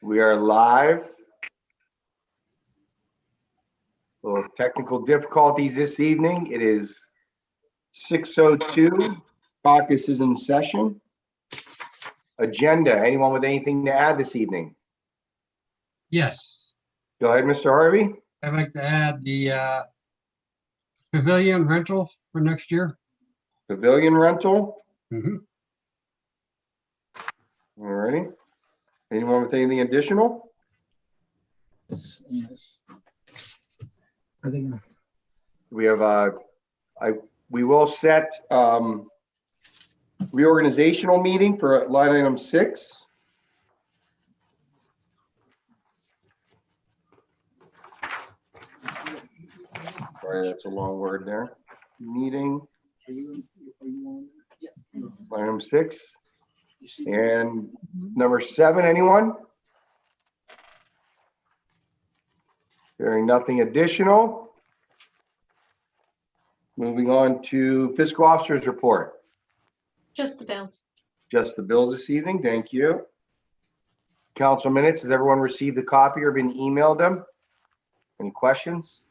We are live. A little technical difficulties this evening. It is 6:02. Caucus is in session. Agenda. Anyone with anything to add this evening? Yes, Go ahead, Mr. Harvey. I'd like to add the pavilion rental for next year. Pavilion rental. Mhm. All righty. Anyone with anything additional? Are they gonna? We have we will set reorganizational meeting for line item 6. Sorry, that's a long word there. Meeting, Are you on there? Yeah. line item 6. You see? And number 7, anyone? Hearing nothing additional. Moving on to fiscal officer's report. Just the bills. Just the bills this evening, thank you. Council minutes, has everyone received a copy or been emailed them? Any questions?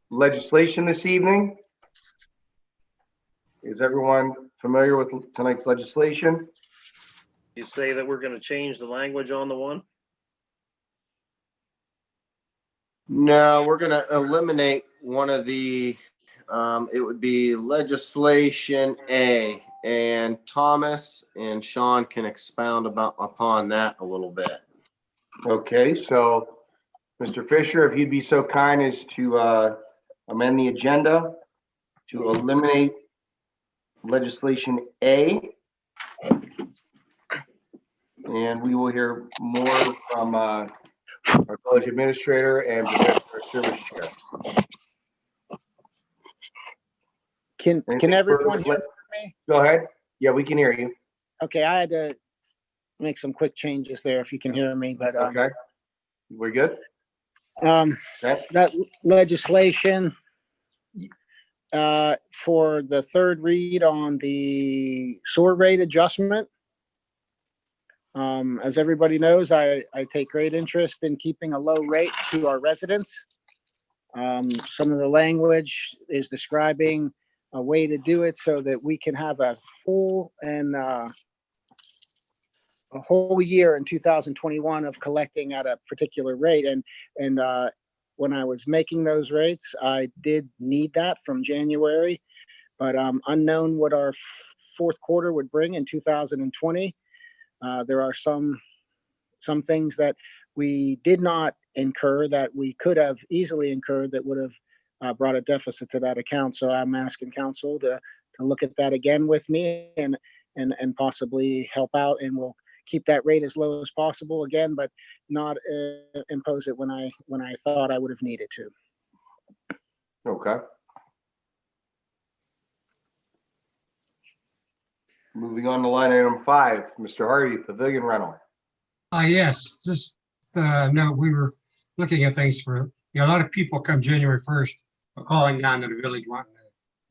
Legislation this evening. Is everyone familiar with tonight's legislation? You say that we're gonna change the language on the one? No, we're gonna eliminate one of the, it would be legislation A, and Thomas and Sean can expound upon that a little bit. Okay, so Mr. Fisher, if you'd be so kind as to amend the agenda to eliminate legislation A. And we will hear more from our village administrator and our service chair. Can Anything everyone further? hear me? Go ahead. Yeah, we can hear you. Okay, I had to make some quick changes there if you can hear me, but Okay. We're good? um, Okay. that legislation for the third read on the sewer rate adjustment. As everybody knows, I take great interest in keeping a low rate to our residents. Some of the language is describing a way to do it so that we can have a full and a whole year in 2021 of collecting at a particular rate. And when I was making those rates, I did need that from January, but unknown what our fourth quarter would bring in 2020. There are some things that we did not incur that we could have easily incurred that would have brought a deficit to that account. So I'm asking council to look at that again with me and possibly help out, and we'll keep that rate as low as possible again, but not impose it when I thought I would have needed to. Okay. Moving on to line item 5, Mr. Harvey, pavilion rental. Yes, just no, we were looking at things for, a lot of people come January 1st are calling down to the village wanting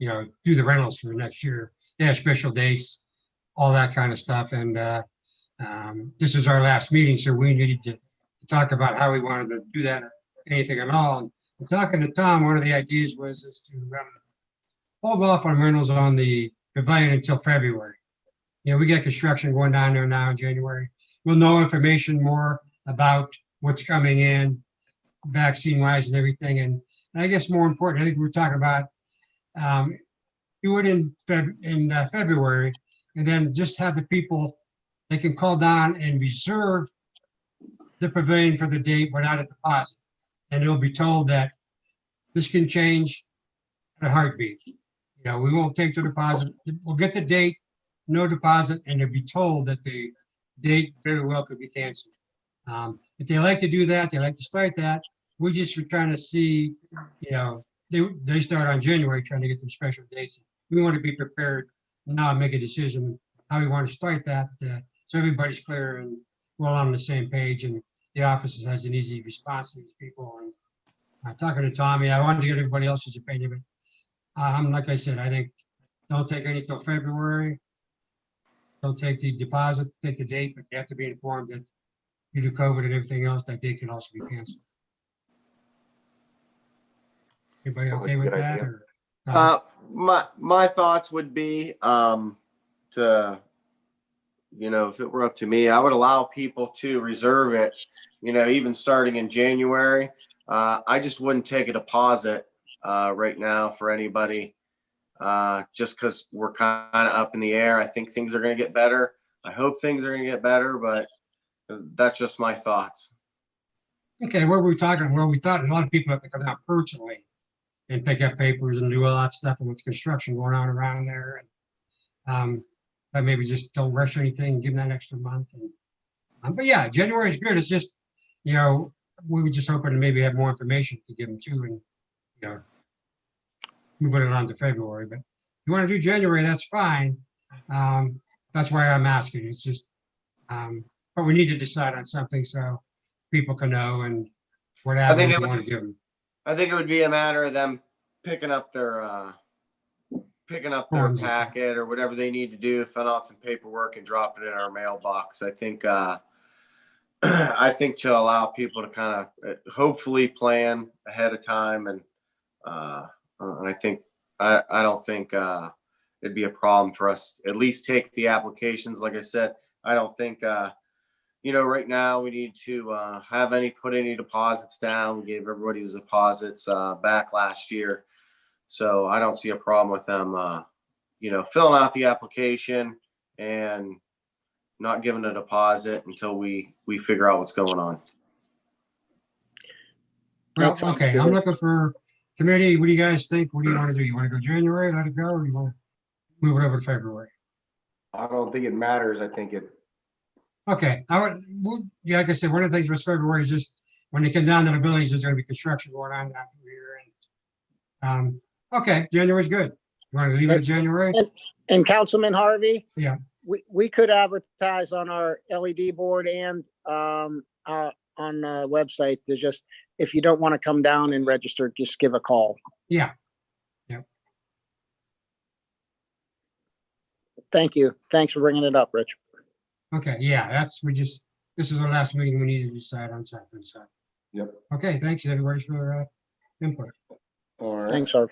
to, do the rentals for next year. They have special dates, all that kind of stuff. And this is our last meeting, so we needed to talk about how we wanted to do that, anything at all. And talking to Tom, one of the ideas was is to hold off on rentals on the pavilion until February. We got construction going down there now in January. We'll know information more about what's coming in vaccine wise and everything. And I guess more important, I think we're talking about do it in February, and then just have the people, they can call down and reserve the pavilion for the date without a deposit. And they'll be told that this can change in a heartbeat. We won't take the deposit. We'll get the date, no deposit, and they'll be told that the date very well could be canceled. If they like to do that, they like to start that. We just were trying to see, they start on January trying to get them special dates. We want to be prepared now and make a decision how we want to start that, so everybody's clear and we're all on the same page, and the office has an easy response to these people. And talking to Tommy, I wanted to get everybody else's opinion, but like I said, I think don't take any till February. don't take the deposit, take the date, but you have to be informed that due to COVID and everything else, that date can also be canceled. Everybody Sounds like okay a with good that idea. or? My thoughts would be, to, if it were up to me, I would allow people to reserve it, even starting in January. I just wouldn't take a deposit, right now for anybody, just because we're kind of up in the air. I think things are going to get better. I hope things are going to get better, but that's just my thoughts. Okay, what were we talking? Well, we thought a lot of people have to come out personally and pick up papers and do all that stuff, and with construction going on around there. And but maybe just don't rush anything, give them that extra month. And but yeah, January is good. It's just, we were just hoping to maybe have more information to give them too, and moving it on to February. But if you want to do January, that's fine. That's why I'm asking. It's just, but we need to decide on something so people can know and whatever think we it would- want to give them. I think it would be a matter of them picking up their Forms and stuff. packet or whatever they need to do, fill out some paperwork and drop it in our mailbox. I think, I think to allow people to kind of hopefully plan ahead of time. And I think, I don't think it'd be a problem for us, at least take the applications. Like I said, I don't think, right now we need to put any deposits down. We gave everybody's deposits back last year. So I don't see a problem with them, filling out the application and not giving a deposit until we figure out what's going on. Well, That sounds okay, good. I'm looking for committee. What do you guys think? What do you want to do? You want to go January, let it go, or you want to move it over to February? I don't think it matters. I think it, Okay, yeah, like I said, one of the things with February is just when they come down to the village, there's gonna be construction going on down through here. And okay, January's good. You want to leave it at January? And Councilman Harvey? Yeah. We could advertise on our LED board and on the website. There's just, if you don't want to come down and register, just give a call. Yeah. Thank you. Thanks for bringing it up, Rich. Okay, yeah, this is our last meeting. We need to decide on something, so. Yep. Okay, thanks everybody for their input. all right. Thanks, Harv.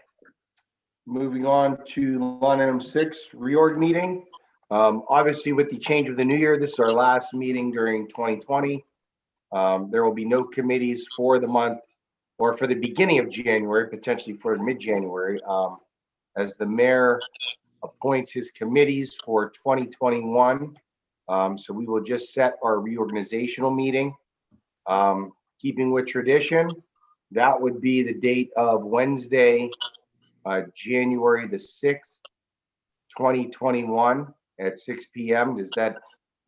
Moving on to line item 6, reorg meeting. Obviously, with the change of the new year, this is our last meeting during 2020. There will be no committees for the month or for the beginning of January, potentially for mid-January, as the mayor appoints his committees for 2021. So we will just set our reorganizational meeting. Keeping with tradition, that would be the date of Wednesday, January the 6th, 2021 at 6 p.m. Does that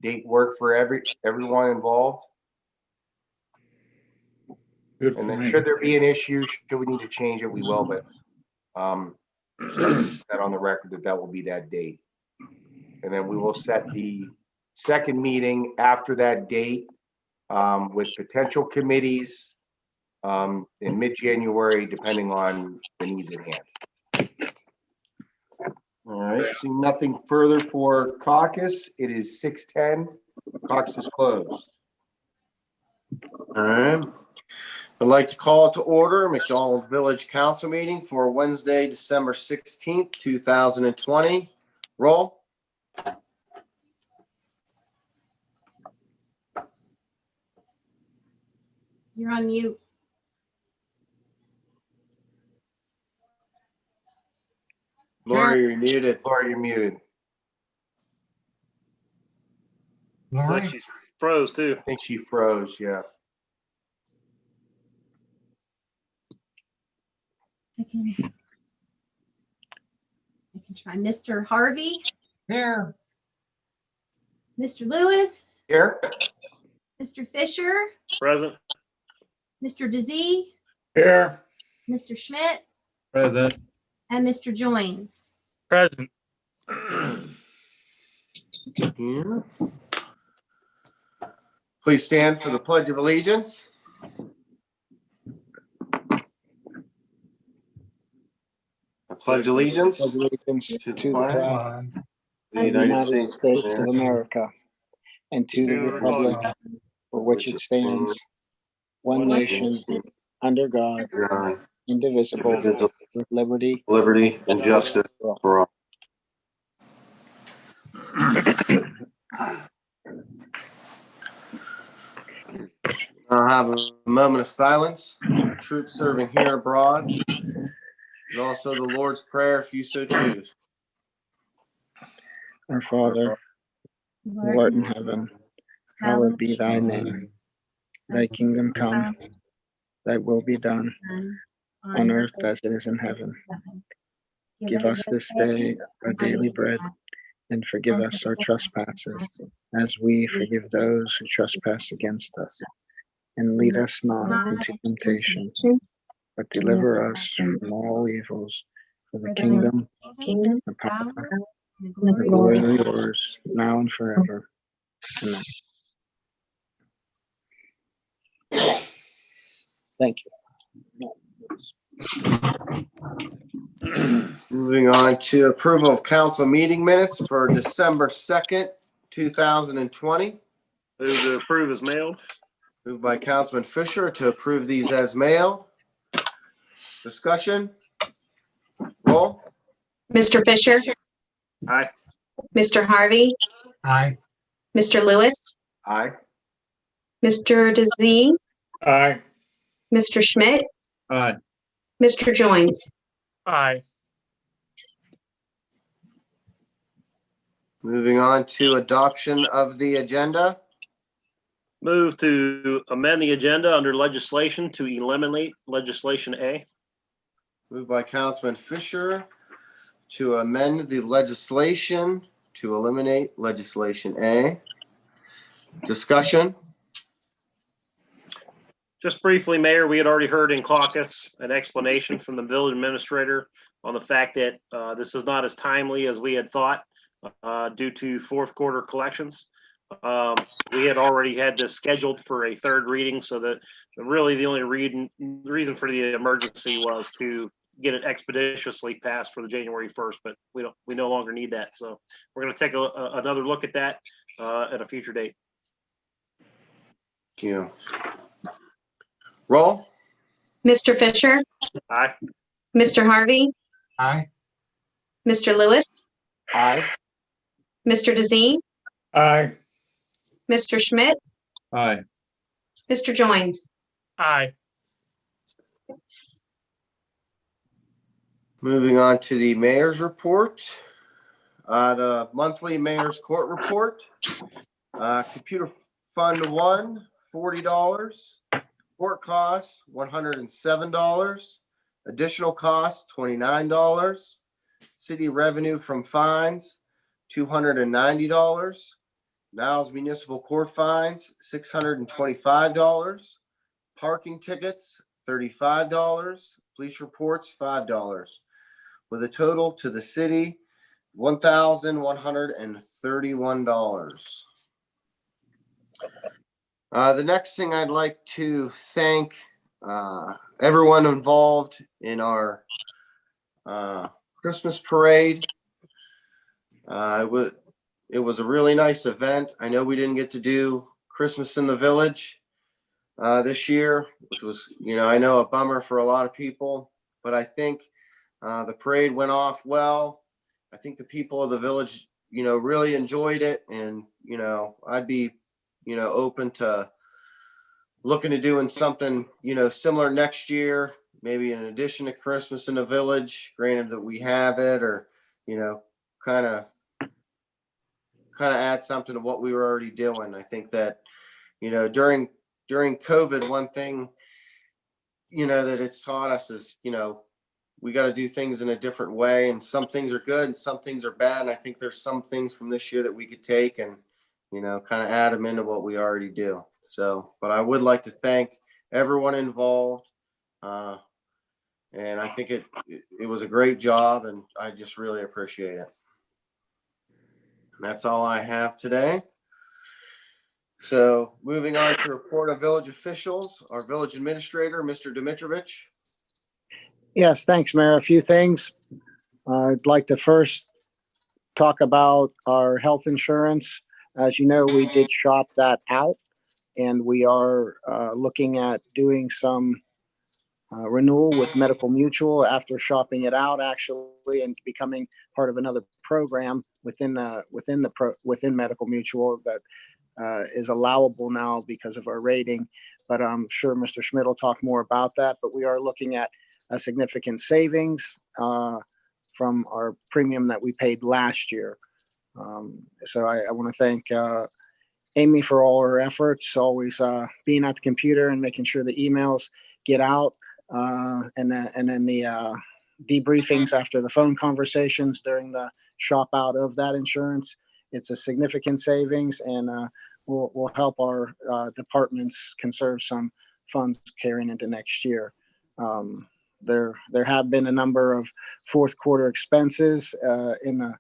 date work for everyone involved? Good for And then me. should there be an issue, should we need to change it, we will, but that on the record that will be that date. And then we will set the second meeting after that date with potential committees in mid-January, depending on the needs at hand. All right, seeing nothing further for caucus, it is 6:10. Caucus is closed. All right. I'd like to call to order McDonald Village Council meeting for Wednesday, December 16th, 2020. Roll. You're on mute. Lori, you're muted. Laura, you're muted. It's like Lori? she's froze too. I think she froze, yeah. I can try. Mr. Harvey, Here. Mr. Lewis, Here? Mr. Fisher, Present. Mr. DeZee, Here. Mr. Schmidt, Present. and Mr. Joins. Present. Here. Please stand for the Pledge of Allegiance. I pledge allegiance Pledge allegiance to to the the flag flag of the the United United States States of America, and to the To the republic for which it stands, one nation, under God, God, indivisible, indivisible, with liberty liberty and justice for all. for all. I'll have a moment of silence for troops serving here and abroad, and also the Lord's Prayer if you so choose. Our Father, who art in heaven, hallowed be thy name. Thy kingdom come, thy will be done, on earth as it is in heaven. Give us this day our daily bread, and forgive us our trespasses, as we forgive those who trespass against us. And lead us not into temptation, but deliver us from all evils. For the kingdom, the power, and the glory are yours, now and forever. Amen. Thank you. Moving on to approval of council meeting minutes for December 2nd, 2020. Move to approve as mailed. Moved by Councilman Fisher to approve these as mail. Discussion? Roll? Mr. Fisher, Aye. Mr. Harvey, Aye. Mr. Lewis, Aye. Mr. DeZee, Aye. Mr. Schmidt, Aye. Mr. Joines. Aye. Moving on to adoption of the agenda. Move to amend the agenda under legislation to eliminate legislation A. Moved by Councilman Fisher to amend the legislation to eliminate legislation A. Discussion? Just briefly, Mayor, we had already heard in caucus an explanation from the village administrator on the fact that this is not as timely as we had thought due to fourth quarter collections. We had already had this scheduled for a third reading, so that really the only reason for the emergency was to get it expeditiously passed for the January 1st, but we no longer need that. So we're going to take another look at that at a future date. Thank you. Roll? Mr. Fisher, Aye. Mr. Harvey, Aye. Mr. Lewis, Aye. Mr. DeZee, Aye. Mr. Schmidt, Aye. Mr. Joines. Aye. Moving on to the mayor's report. The monthly mayor's court report. Computer fund one, $40. Court costs, $107. Additional costs, $29. City revenue from fines, $290. Niles Municipal Court fines, $625. Parking tickets, $35. Police reports, $5. With a total to the city, $1,131. The next thing I'd like to thank everyone involved in our Christmas parade. It was a really nice event. I know we didn't get to do Christmas in the Village this year, which was, I know a bummer for a lot of people, but I think the parade went off well. I think the people of the village, really enjoyed it, and, I'd be, open to looking to doing something, similar next year, maybe in addition to Christmas in the Village, granted that we have it, or, kind of add something to what we were already doing. I think that, during COVID, one thing, that it's taught us is, we got to do things in a different way, and some things are good and some things are bad. And I think there's some things from this year that we could take and, kind of add them into what we already do. So, but I would like to thank everyone involved. And I think it was a great job, and I just really appreciate it. And that's all I have today. So moving on to report of village officials, our village administrator, Mr. Dimitrovich. Yes, thanks, Mayor. A few things. I'd like to first talk about our health insurance. As you know, we did shop that out, and we are looking at doing some renewal with Medical Mutual after shopping it out, actually, and becoming part of another program within Medical Mutual that is allowable now because of our rating. But I'm sure Mr. Schmidt will talk more about that. But we are looking at a significant savings from our premium that we paid last year. So I want to thank Amy for all her efforts, always being at the computer and making sure the emails get out, and then the debriefings after the phone conversations during the shop out of that insurance. It's a significant savings, and will help our departments conserve some funds carrying into next year. There have been a number of fourth quarter expenses in the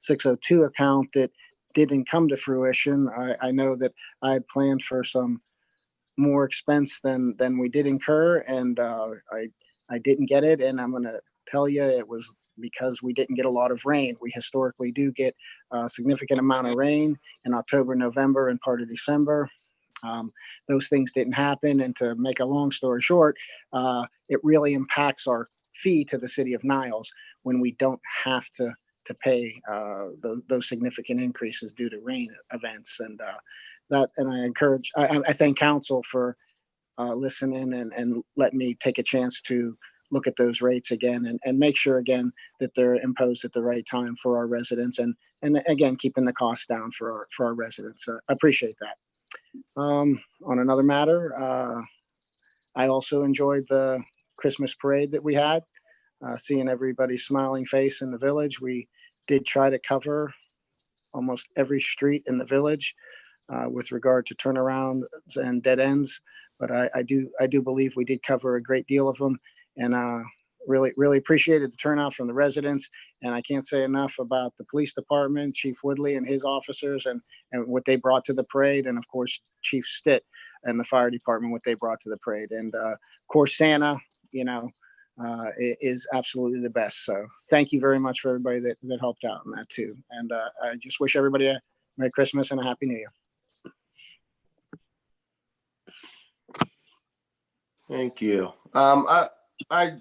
602 account that didn't come to fruition. I know that I had planned for some more expense than we did incur, and I didn't get it. And I'm going to tell you, it was because we didn't get a lot of rain. We historically do get a significant amount of rain in October, November, and part of December. Those things didn't happen. And to make a long story short, it really impacts our fee to the city of Niles when we don't have to pay those significant increases due to rain events. And I thank council for listening and letting me take a chance to look at those rates again and make sure again that they're imposed at the right time for our residents, and again keeping the costs down for our residents. I appreciate that. On another matter, I also enjoyed the Christmas parade that we had, seeing everybody's smiling face in the village. We did try to cover almost every street in the village with regard to turnarounds and dead ends, but I do believe we did cover a great deal of them, and really appreciated the turnout from the residents. And I can't say enough about the police department, Chief Woodley and his officers, and what they brought to the parade, and of course Chief Stitt and the fire department, what they brought to the parade. And of course Santa, is absolutely the best. So thank you very much for everybody that helped out in that too. And I just wish everybody a Merry Christmas and a Happy New Year. Thank you. I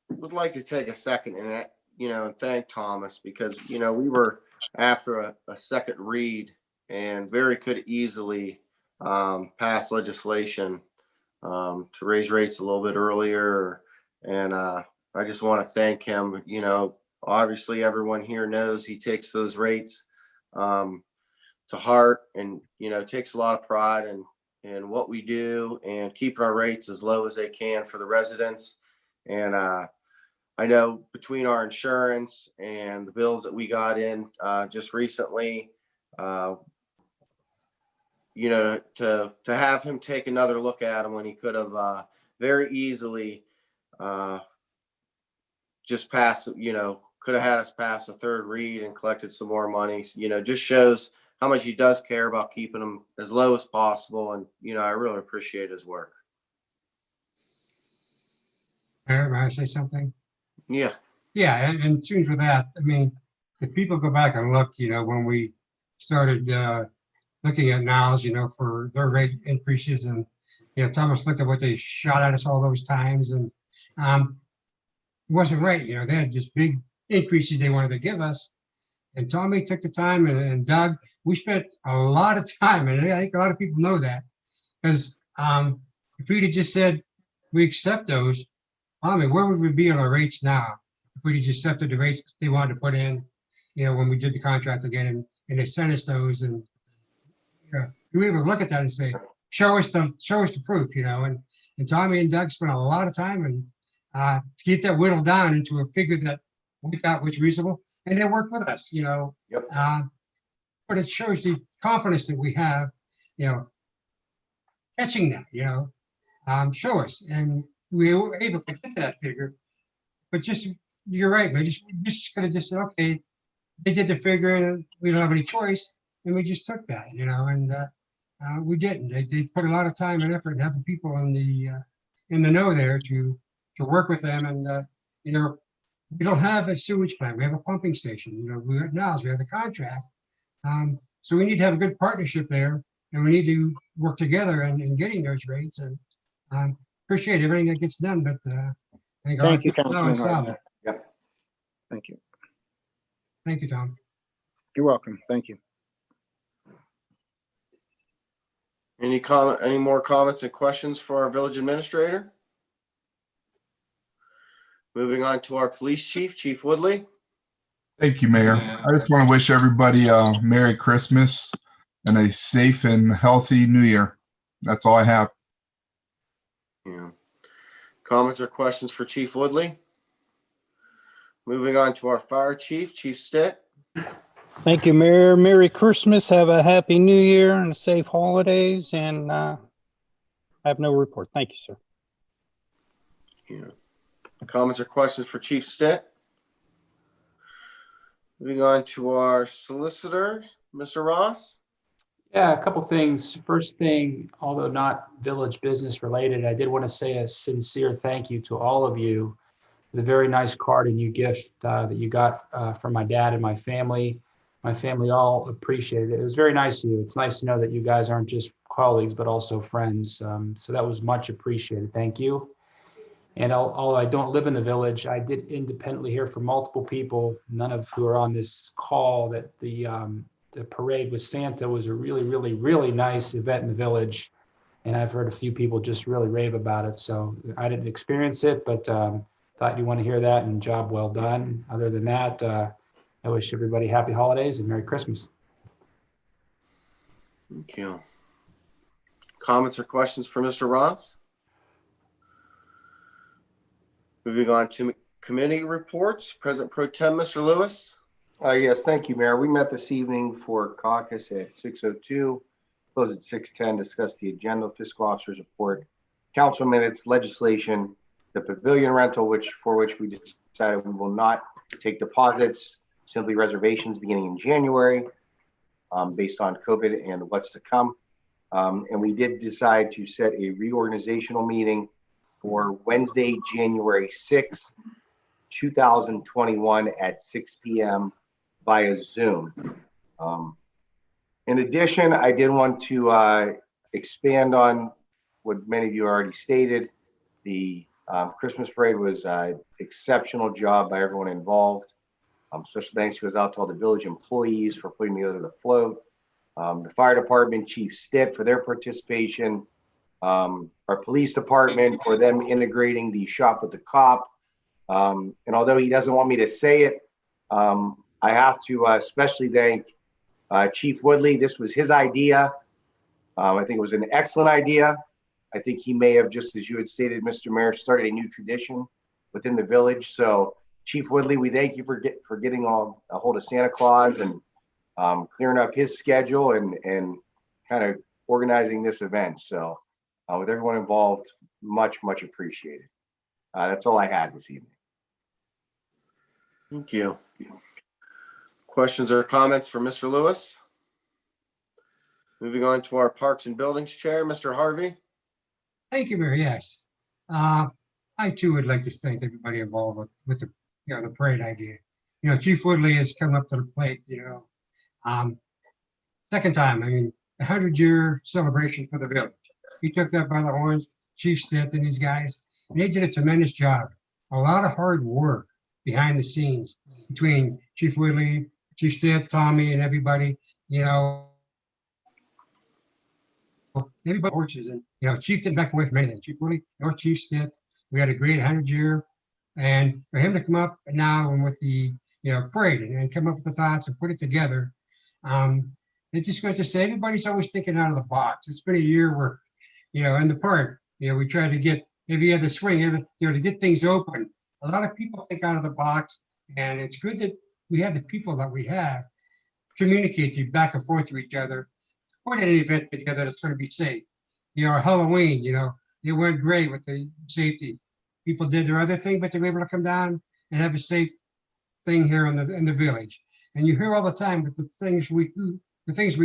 would like to take a second and thank Thomas, because we were after a second read and very could easily pass legislation to raise rates a little bit earlier. And I just want to thank him. Obviously everyone here knows he takes those rates to heart, and takes a lot of pride in what we do and keeping our rates as low as they can for the residents. And I know between our insurance and the bills that we got in just recently, to have him take another look at them when he could have very easily just passed, could have had us pass a third read and collected some more money, just shows how much he does care about keeping them as low as possible. And, I really appreciate his work. Mayor, may I say something? Yeah. Yeah, and tunes with that. I mean, if people go back and look, when we started looking at Niles, for their rate increases, and Thomas looked at what they shot at us all those times, and it wasn't right. They had just big increases they wanted to give us. And Tommy took the time, and Doug, we spent a lot of time, and I think a lot of people know that, because if we'd have just said we accept those, where would we be on our rates now? If we'd have just accepted the rates they wanted to put in, when we did the contract again, and they sent us those, and we were able to look at that and say, show us the proof, and Tommy and Doug spent a lot of time and to get that whittled down into a figure that we thought was reasonable. And they work with us, Yep. but it shows the confidence that we have, catching that, show us. And we were able to get that figure. But you're right, man. Just could have just said, okay, they did the figure and we don't have any choice. And we just took that, and we didn't. They put a lot of time and effort in having people in the know there to work with them. And, we don't have a sewage plant. We have a pumping station. You know, we have the contract. So we need to have a good partnership there, and we need to work together in getting those rates. And appreciate everything that gets done. But Thank you, Councilman Harvey. Yep. Thank you. Thank you, Tom. You're welcome. Thank you. Any more comments and questions for our village administrator? Moving on to our police chief, Chief Woodley. Thank you, Mayor. I just want to wish everybody a Merry Christmas and a safe and healthy New Year. That's all I have. Yeah. Comments or questions for Chief Woodley? Moving on to our fire chief, Chief Stitt. Thank you, Mayor. Merry Christmas. Have a happy New Year and safe holidays. And I have no report. Thank you, sir. Yeah. Comments or questions for Chief Stitt? Moving on to our solicitors, Mr. Ross. Yeah, a couple things. First thing, although not village business related, I did want to say a sincere thank you to all of you for the very nice card and new gift that you got from my dad and my family. My family all appreciated it. It was very nice of you. It's nice to know that you guys aren't just colleagues, but also friends. So that was much appreciated. Thank you. And although I don't live in the village, I did independently hear from multiple people, none of who are on this call, that the parade with Santa was a really, really, really nice event in the village. And I've heard a few people just really rave about it. So I didn't experience it, but thought you want to hear that, and job well done. Other than that, I wish everybody happy holidays and Merry Christmas. Thank you. Comments or questions for Mr. Ross? Moving on to committee reports, President Pro Tem, Mr. Lewis. Yes, thank you, Mayor. We met this evening for caucus at 6:02, closed at 6:10, discussed the agenda, fiscal officer's report, council minutes, legislation, the pavilion rental, for which we decided we will not take deposits, simply reservations beginning in January, based on COVID and what's to come. And we did decide to set a reorganizational meeting for Wednesday, January 6th, 2021 at 6 p.m. via Zoom. In addition, I did want to expand on what many of you already stated. The Christmas parade was an exceptional job by everyone involved. Special thanks goes out to all the village employees for putting together the float. The fire department, Chief Stitt, for their participation. Our police department for them integrating the shop with the cop. And although he doesn't want me to say it, I have to especially thank Chief Woodley. This was his idea. I think it was an excellent idea. I think he may have, just as you had stated, Mr. Mayor, started a new tradition within the village. So Chief Woodley, we thank you for getting a hold of Santa Claus and clearing up his schedule and kind of organizing this event. So with everyone involved, much appreciated. That's all I had this evening. Thank you. Questions or comments for Mr. Lewis? Moving on to our Parks and Buildings Chair, Mr. Harvey. Thank you, Mayor. Yes. I too would like to thank everybody involved with the, the parade idea. Chief Woodley has come up to the plate, second time, 100-year celebration for the village. He took that by the horns, Chief Stitt and these guys, and they did a tremendous job. A lot of hard work behind the scenes between Chief Woodley, Chief Stitt, Tommy, and everybody, everybody horses, and Chief didn't back away from anything. Chief Woodley or Chief Stitt, we had a great 100-year, and for him to come up now and with the parade and come up with the thoughts and put it together, it just goes to say everybody's always thinking out of the box. It's been a year where in the park, we try to get, if you have the swing, to get things open. A lot of people think out of the box, and it's good that we have the people that we have communicate back and forth to each other, put an event together that's going to be safe. Halloween, it went great with the safety. People did their other thing, but they were able to come down and have a safe thing here in the village. And you hear all the time with the things we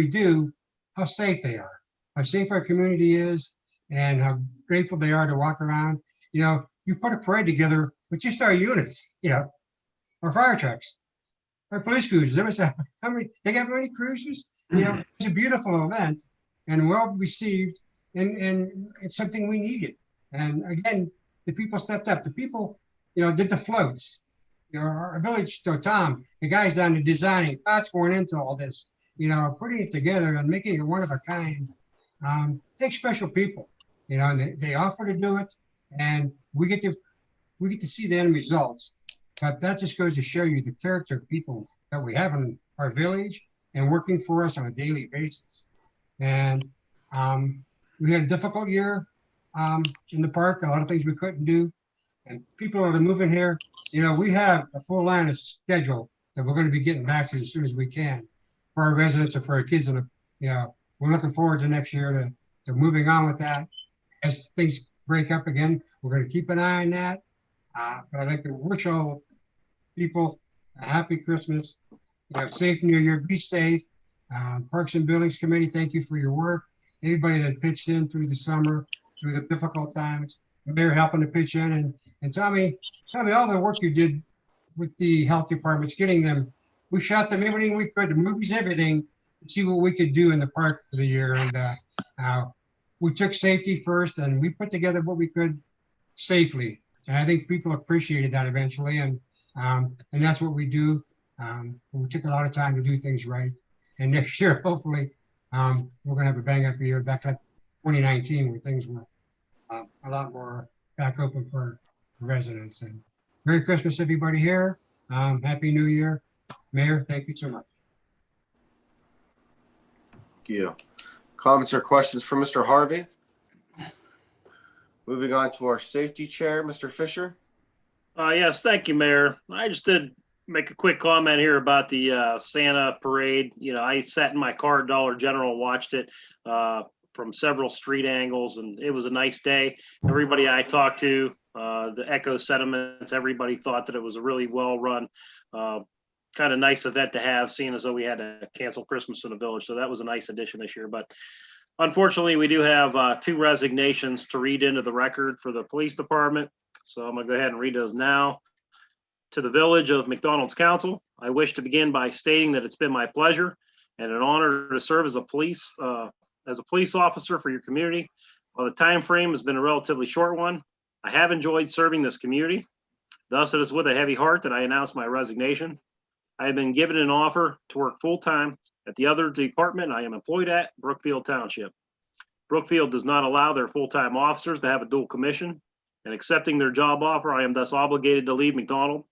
do, how safe they are, how safe our community is, and how grateful they are to walk around. You put a parade together with just our units, our fire trucks, our police cruisers. There was how many, they got many cruisers? You know, it's a beautiful event and well received, and it's something we needed. And again, the people stepped up. The people, you know, did the floats. You know, our village, so Tom, the guys down there designing, thoughts going into all this, you know, putting it together and making it one of a kind. Takes special people, you know, and they offer to do it, and we get to see the end results. But that just goes to show you the character of people that we have in our village and working for us on a daily basis. And we had a difficult year in the park, a lot of things we couldn't do. And people that are moving here, you know, we have a full line of schedule that we're going to be getting back to as soon as we can for our residents and for our kids. And, you know, we're looking forward to next year to moving on with that. As things break up again, we're going to keep an eye on that. But I'd like to wish all people a happy Christmas, you know, safe New Year, be safe. Parks and Buildings Committee, thank you for your work. Everybody that pitched in through the summer, through the difficult times, they're helping to pitch in. And Tommy, all the work you did with the health departments, getting them, we shot them everything we could, the movies, everything, to see what we could do in the park for the year. And we took safety first, and we put together what we could safely. And I think people appreciated that eventually. And that's what we do. We took a lot of time to do things right. And next year, hopefully, we're going to have a bang up year back like 2019 where things were a lot more back open for residents. And Merry Christmas, everybody here. Happy New Year. Mayor, thank you so much. Thank you. Comments or questions for Mr. Harvey? Moving on to our safety chair, Mr. Fisher. Yes, thank you, Mayor. I just did make a quick comment here about the Santa parade. You know, I sat in my car at Dollar General and watched it from several street angles, and it was a nice day. Everybody I talked to, the echo sentiments, everybody thought that it was a really well-run, kind of nice event to have, seeing as though we had to cancel Christmas in the village. So that was a nice addition this year. But unfortunately, we do have 2 resignations to read into the record for the police department. So I'm going to go ahead and read those now. To the Village of McDonald's Council, I wish to begin by stating that it's been my pleasure and an honor to serve as a police officer for your community. While the time frame has been a relatively short one, I have enjoyed serving this community. Thus, it is with a heavy heart that I announce my resignation. I have been given an offer to work full-time at the other department I am employed at, Brookfield Township. Brookfield does not allow their full-time officers to have a dual commission, and accepting their job offer, I am thus obligated to leave McDonald.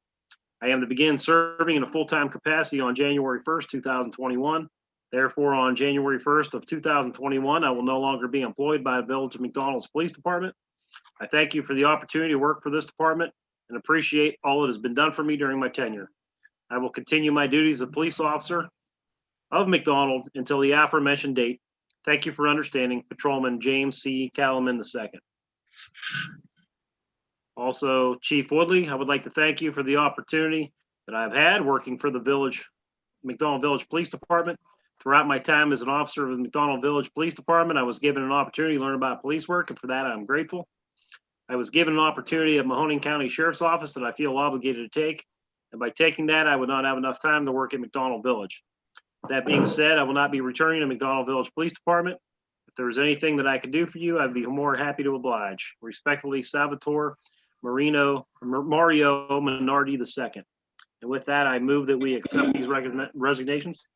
I am to begin serving in a full-time capacity on January 1st, 2021. Therefore, on January 1st of 2021, I will no longer be employed by the Village of McDonald's Police Department. I thank you for the opportunity to work for this department and appreciate all that has been done for me during my tenure. I will continue my duties as a police officer of McDonald until the aforementioned date. Thank you for understanding. Patrolman James C. Callaman II. Also, Chief Woodley, I would like to thank you for the opportunity that I've had working for the McDonald Village Police Department. Throughout my time as an officer of the McDonald Village Police Department, I was given an opportunity to learn about police work, and for that, I'm grateful. I was given an opportunity at Mahoning County Sheriff's Office that I feel obligated to take, and by taking that, I would not have enough time to work at McDonald Village. That being said, I will not be returning to McDonald Village Police Department. If there is anything that I could do for you, I'd be more happy to oblige. Respectfully, Salvatore Mario Minardi II. And with that, I move that we accept these resignations.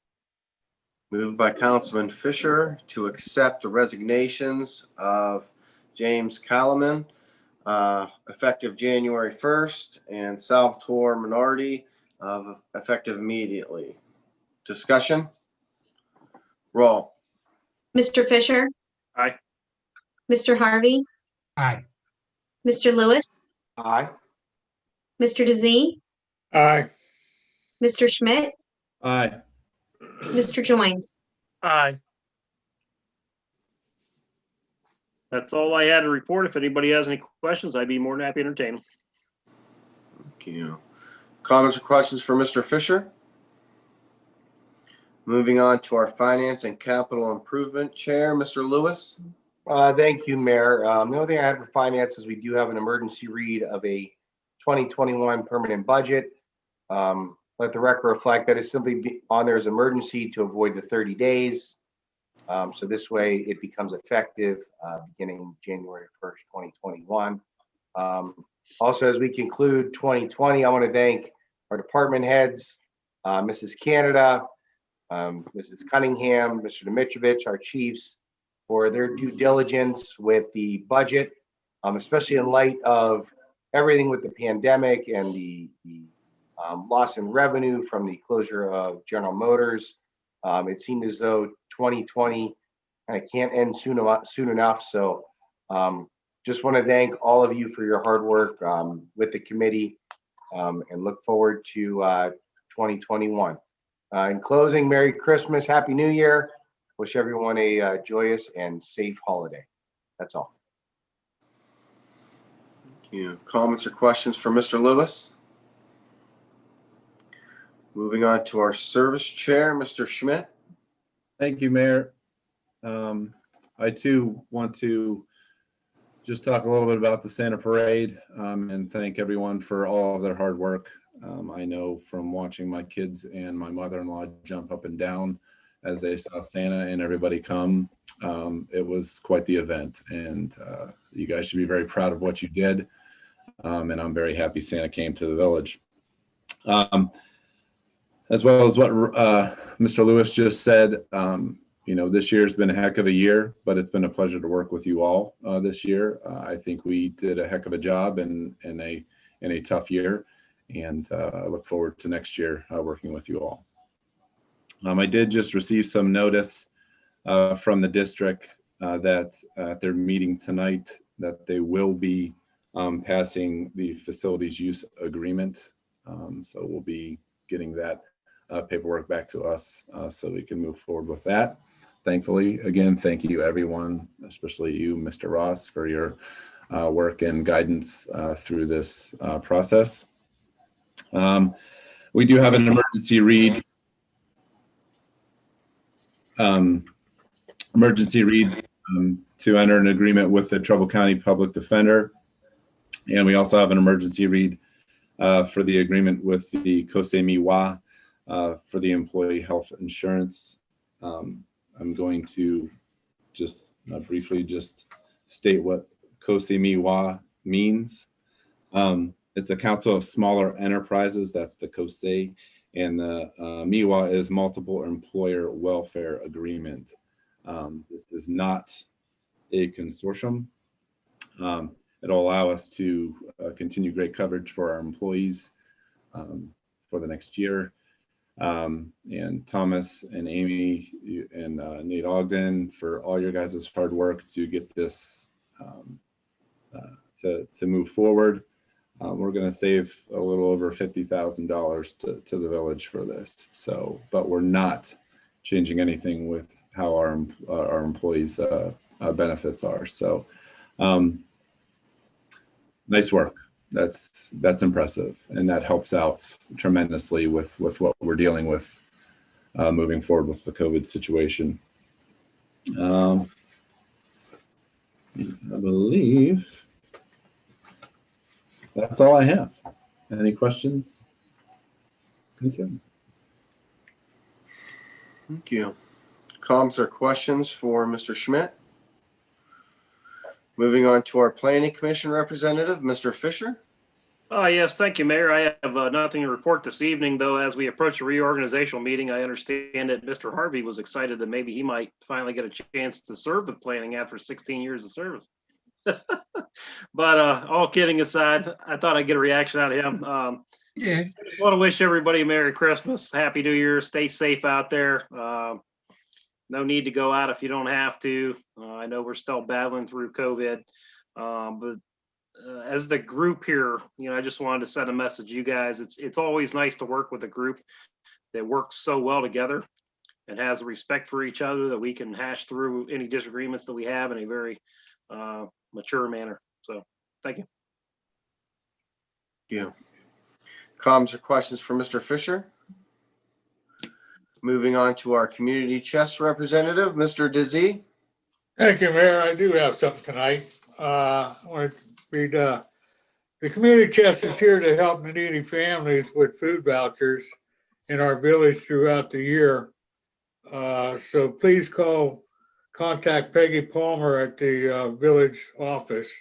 Moved by Councilman Fisher to accept the resignations of James Callaman, effective January 1st, and Salvatore Minardi, effective immediately. Discussion? Roll. Mr. Fisher? Aye. Mr. Harvey? Aye. Mr. Lewis? Aye. Mr. DeZee? Aye. Mr. Schmidt? Aye. Mr. Joins? Aye. That's all I had to report. If anybody has any questions, I'd be more than happy to entertain them. Thank you. Comments or questions for Mr. Fisher? Moving on to our Finance and Capital Improvement Chair, Mr. Lewis. Thank you, Mayor. The only thing I have for finance is we do have an emergency read of a 2021 permanent budget. Let the record reflect that it's simply on there as emergency to avoid the 30 days. So this way it becomes effective beginning January 1st, 2021. Also, as we conclude 2020, I want to thank our department heads, Mrs. Canada, Mrs. Cunningham, Mr. Dimitrovich, our chiefs, for their due diligence with the budget, especially in light of everything with the pandemic and the loss in revenue from the closure of General Motors. It seemed as though 2020 kind of can't end soon enough. So just want to thank all of you for your hard work with the committee and look forward to 2021. In closing, Merry Christmas, Happy New Year. Wish everyone a joyous and safe holiday. That's all. Thank you. Comments or questions for Mr. Lewis? Moving on to our service chair, Mr. Schmidt. Thank you, Mayor. I too want to just talk a little bit about the Santa Parade and thank everyone for all of their hard work. I know from watching my kids and my mother-in-law jump up and down as they saw Santa and everybody come, it was quite the event, and you guys should be very proud of what you did, and I'm very happy Santa came to the village. As well as what Mr. Lewis just said, you know, this year's been a heck of a year, but it's been a pleasure to work with you all this year. I think we did a heck of a job in a tough year, and I look forward to next year working with you all. I did just receive some notice from the district that at their meeting tonight that they will be passing the facilities use agreement. So we'll be getting that paperwork back to us so we can move forward with that. Thankfully, again, thank you everyone, especially you, Mr. Ross, for your work and guidance through this process. We do have an emergency read. To enter an agreement with the Trumbull County Public Defender. And we also have an emergency read for the agreement with the Kosei Miwa for the employee health insurance. I'm going to just briefly just state what Kosei Miwa means. It's a council of smaller enterprises, that's the Kosei, and the Miwa is multiple employer welfare agreement. This is not a consortium. It'll allow us to continue great coverage for our employees for the next year. And Thomas and Amy and Nate Ogden for all your guys' hard work to get this to move forward. We're going to save a little over $50,000 to the village for this. So, but we're not changing anything with how our employees' benefits are. So, nice work. That's impressive, and that helps out tremendously with what we're dealing with moving forward with the COVID situation. I believe that's all I have. Any questions? Concerns? Thank you. Comments or questions for Mr. Schmidt? Moving on to our Planning Commission representative, Mr. Fisher. Yes, thank you, Mayor. I have nothing to report this evening, though. As we approach a reorganizational meeting, I understand that Mr. Harvey was excited that maybe he might finally get a chance to serve with planning after 16 years of service. But all kidding aside, I thought I'd get a reaction out of him. Yeah, I just want to wish everybody a Merry Christmas, Happy New Year, stay safe out there. No need to go out if you don't have to. I know we're still battling through COVID, but as the group here, you know, I just wanted to send a message to you guys. It's always nice to work with a group that works so well together and has respect for each other that we can hash through any disagreements that we have in a very mature manner. So, thank you. Thank you. Comments or questions for Mr. Fisher? Moving on to our community chest representative, Mr. Dizzy. Thank you, Mayor. I do have something tonight. I want to read The community chest is here to help needy families with food vouchers in our village throughout the year. So please contact Peggy Palmer at the village office.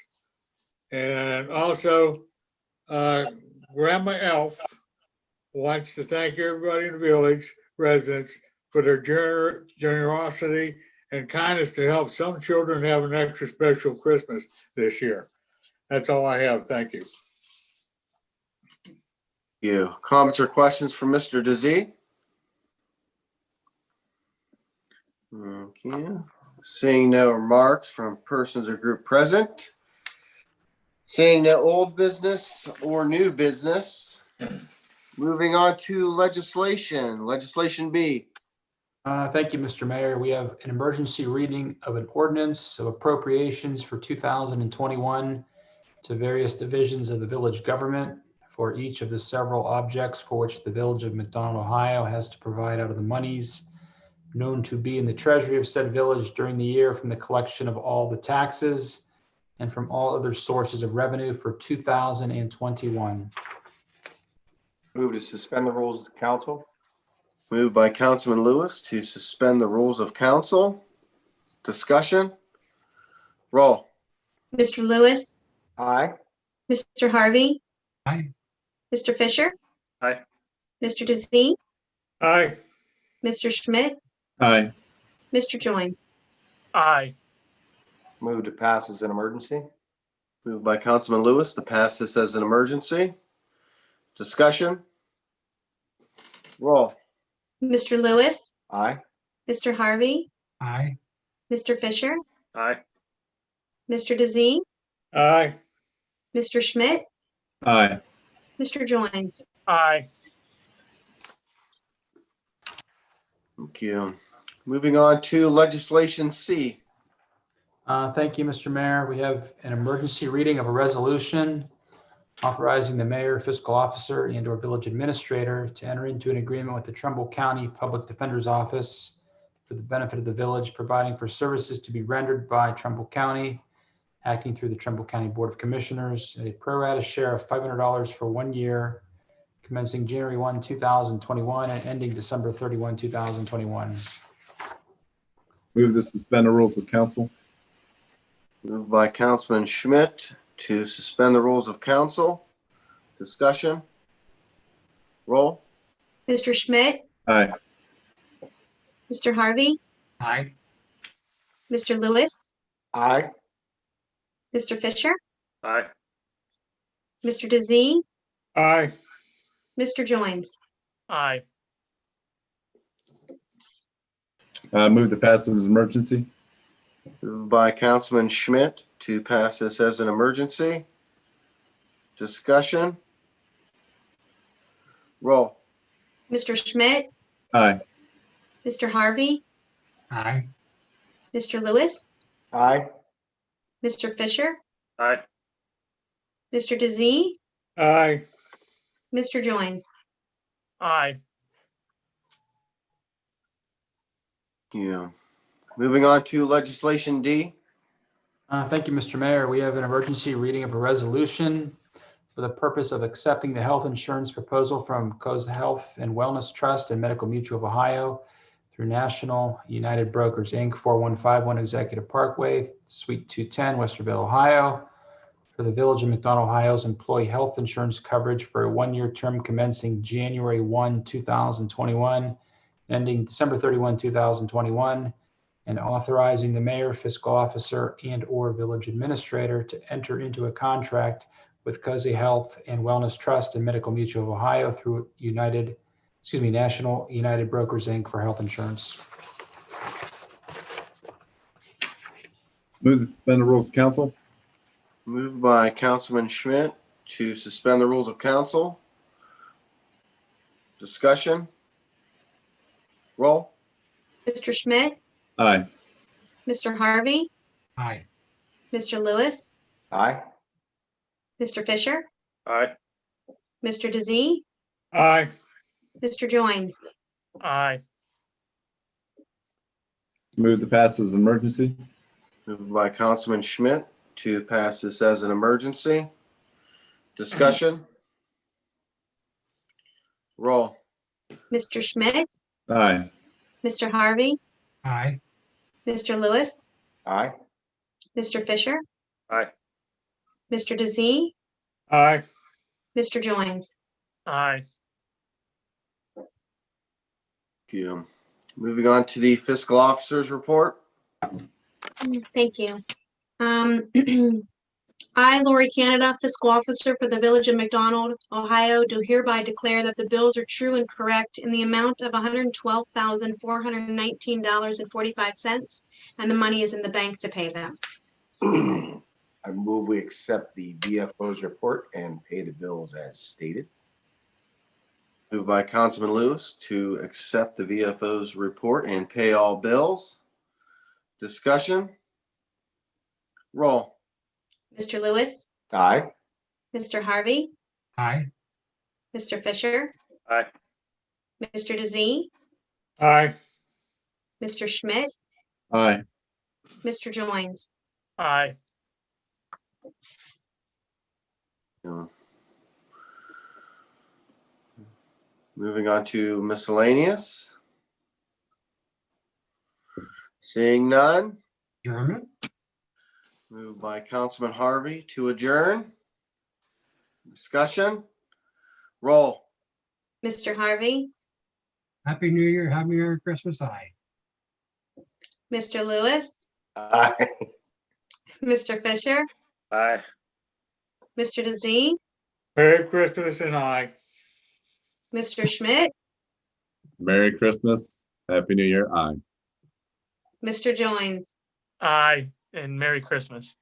And also, Grandma Elf wants to thank everybody in the village residents for their generosity and kindness to help some children have an extra special Christmas this year. That's all I have. Thank you. You. Comments or questions from Mr. Dizzy? Okay. Seeing no remarks from persons or group present. Seeing no old business or new business. Moving on to legislation. Legislation B. Thank you, Mr. Mayor. We have an emergency reading of an ordinance of appropriations for 2021 to various divisions of the village government for each of the several objects for which the village of McDonald, Ohio has to provide out of the monies known to be in the treasury of said village during the year from the collection of all the taxes and from all other sources of revenue for 2021. Move to suspend the rules of the council. Moved by Councilman Lewis to suspend the rules of council. Discussion. Roll. Mr. Lewis, Aye. Mr. Harvey, Aye. Mr. Fisher. Aye. Mr. Dizzy, Aye. Mr. Schmidt, Aye. Mr. Joines. Aye. Move to pass as an emergency. Moved by Councilman Lewis to pass this as an emergency. Discussion. Roll. Mr. Lewis, Aye. Mr. Harvey, Aye. Mr. Fisher, Aye. Mr. Dizzy, Aye. Mr. Schmidt, Aye. Mr. Joines. Aye. Thank you. Moving on to legislation C. Thank you, Mr. Mayor. We have an emergency reading of a resolution authorizing the mayor, fiscal officer, and/or village administrator to enter into an agreement with the Trumbull County Public Defender's Office for the benefit of the village, providing for services to be rendered by Trumbull County, acting through the Trumbull County Board of Commissioners, at a pro rata share of $500 for 1 year, commencing January 1, 2021, and ending December 31, 2021. Move to suspend the rules of council. Moved by Councilman Schmidt to suspend the rules of council. Discussion. Roll. Mr. Schmidt, Aye. Mr. Harvey, Aye. Mr. Lewis, Aye. Mr. Fisher, Aye. Mr. Dizzy, Aye. Mr. Joines. Aye. Move to pass as an emergency. Moved by Councilman Schmidt to pass this as an emergency. Discussion. Roll. Mr. Schmidt, Aye. Mr. Harvey, Aye. Mr. Lewis, Aye. Mr. Fisher, Aye. Mr. Dizzy, Aye. Mr. Joines. Aye. Yeah. Moving on to legislation D. Thank you, Mr. Mayor. We have an emergency reading of a resolution for the purpose of accepting the health insurance proposal from Caucus Health and Wellness Trust and Medical Mutual of Ohio through National United Brokers, Inc., 4151 Executive Parkway, Suite 210, Westerville, Ohio, for the Village of McDonald, Ohio's employee health insurance coverage for a 1-year term commencing January 1, 2021, ending December 31, 2021, and authorizing the mayor, fiscal officer, and/or village administrator to enter into a contract with Caucus Health and Wellness Trust and Medical Mutual of Ohio through National United Brokers, Inc. for health insurance. Move to suspend the rules of council. Moved by Councilman Schmidt to suspend the rules of council. Discussion. Roll. Mr. Schmidt, Aye. Mr. Harvey, Aye. Mr. Lewis, Aye. Mr. Fisher, Aye. Mr. Dizzy, Aye. Mr. Joines. Aye. Move to pass as an emergency. Moved by Councilman Schmidt to pass this as an emergency. Discussion? Roll. Mr. Schmidt, Aye. Mr. Harvey, Aye. Mr. Lewis, Aye. Mr. Fisher, Aye. Mr. DeZee, Aye. Mr. Joines. Aye. Thank you. Moving on to the fiscal officer's report. Thank you. I, Lori Canada, fiscal officer for the Village of McDonald, Ohio, do hereby declare that the bills are true and correct in the amount of $112,419.45, and the money is in the bank to pay them. I move we accept the VFO's report and pay the bills as stated. Moved by Councilman Lewis to accept the VFO's report and pay all bills. Discussion? Roll. Mr. Lewis, Aye. Mr. Harvey, Aye. Mr. Fisher, Aye. Mr. DeZee, Aye. Mr. Schmidt, Aye. Mr. Joines. Aye. Moving on to miscellaneous. Seeing none, Adjournment. moved by Councilman Harvey to adjourn. Discussion? Roll. Mr. Harvey, Happy New Year. Happy Merry Christmas. Aye. Mr. Lewis, Aye. Mr. Fisher, Aye. Mr. DeZee, Merry Christmas and aye. Mr. Schmidt, Merry Christmas. Happy New Year. Aye. Mr. Joines. Aye, and Merry Christmas.